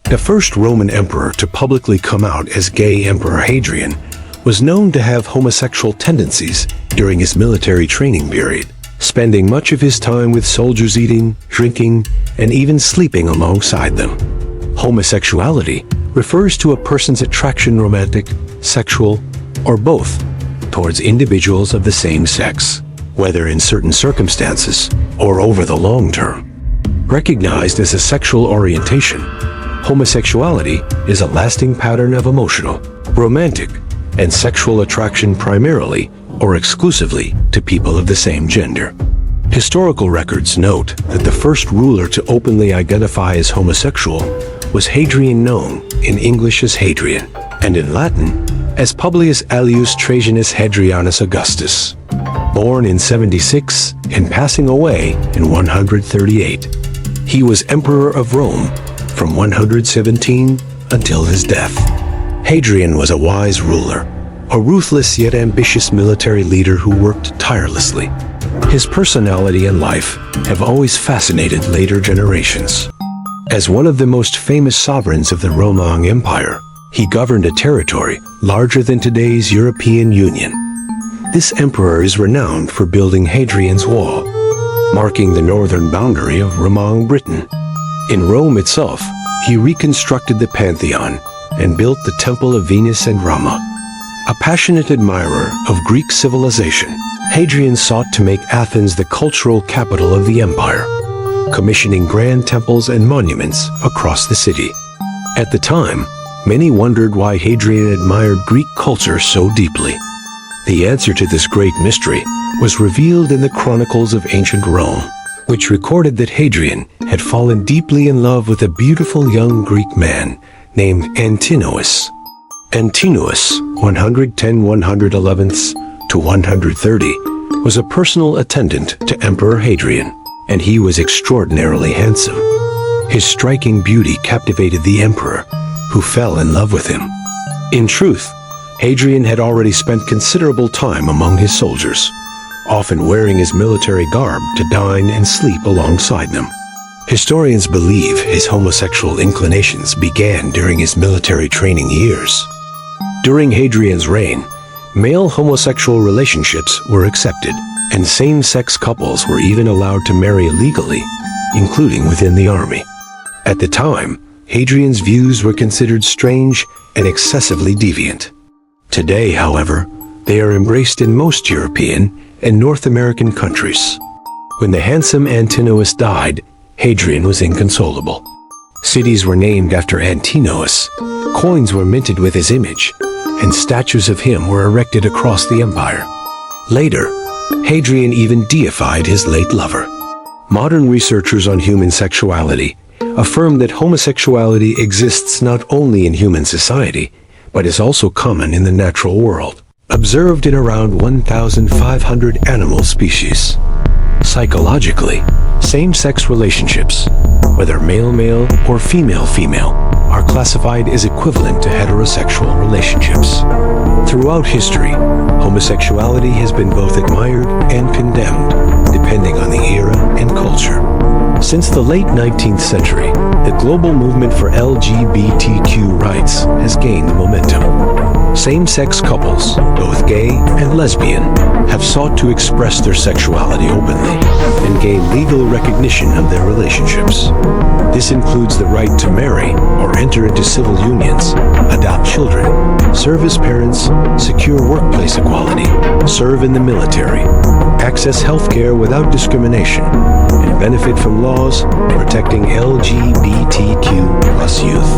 The first Roman emperor to publicly come out as gay, Emperor Hadrian, was known to have homosexual tendencies during his military training period, spending much of his time with soldiers eating, drinking, and even sleeping alongside them. Homosexuality refers to a person's attraction, romantic, sexual, or both, towards individuals of the same sex, whether in certain circumstances or over the long term. Recognized as a sexual orientation, homosexuality is a lasting pattern of emotional, romantic, and sexual attraction primarily or exclusively to people of the same gender. Historical records note that the first ruler to openly identify as homosexual was Hadrian, known in English as Hadrian, and in Latin as Publius Aelius Trajanus Hadrianus Augustus, born in 76 and passing away in 138. He was Emperor of Rome from 117 until his death. Hadrian was a wise ruler, a ruthless yet ambitious military leader who worked tirelessly. His personality and life have always fascinated later generations. As one of the most famous sovereigns of the Roman Empire, he governed a territory larger than today's European Union. This emperor is renowned for building Hadrian's Wall, marking the northern boundary of Roman Britain. In Rome itself, he reconstructed the Pantheon and built the Temple of Venus and Rama. A passionate admirer of Greek civilization, Hadrian sought to make Athens the cultural capital of the empire, commissioning grand temples and monuments across the city. At the time, many wondered why Hadrian admired Greek culture so deeply. The answer to this great mystery was revealed in the chronicles of ancient Rome, which recorded that Hadrian had fallen deeply in love with a beautiful young Greek man named Antinous. Antinous, 110-111 to 130, was a personal attendant to Emperor Hadrian, and he was extraordinarily handsome. His striking beauty captivated the emperor, who fell in love with him. In truth, Hadrian had already spent considerable time among his soldiers, often wearing his military garb to dine and sleep alongside them. Historians believe his homosexual inclinations began during his military training years. During Hadrian's reign, male homosexual relationships were accepted, and same-sex couples were even allowed to marry legally, including within the army. At the time, Hadrian's views were considered strange and excessively deviant. Today, however, they are embraced in most European and North American countries. When the handsome Antinous died, Hadrian was inconsolable. Cities were named after Antinous, coins were minted with his image, and statues of him were erected across the empire. Later, Hadrian even deified his late lover. Modern researchers on human sexuality affirm that homosexuality exists not only in human society, but is also common in the natural world, observed in around 1,500 animal species. Psychologically, same-sex relationships, whether male-male or female-female, are classified as equivalent to heterosexual relationships. Throughout history, homosexuality has been both admired and condemned, depending on the era and culture. Since the late 19th century, the global movement for LGBTQ rights has gained momentum. Same-sex couples, both gay and lesbian, have sought to express their sexuality openly and gain legal recognition of their relationships. This includes the right to marry or enter into civil unions, adopt children, serve as parents, secure workplace equality, serve in the military, access healthcare without discrimination, and benefit from laws protecting LGBTQ+ youth.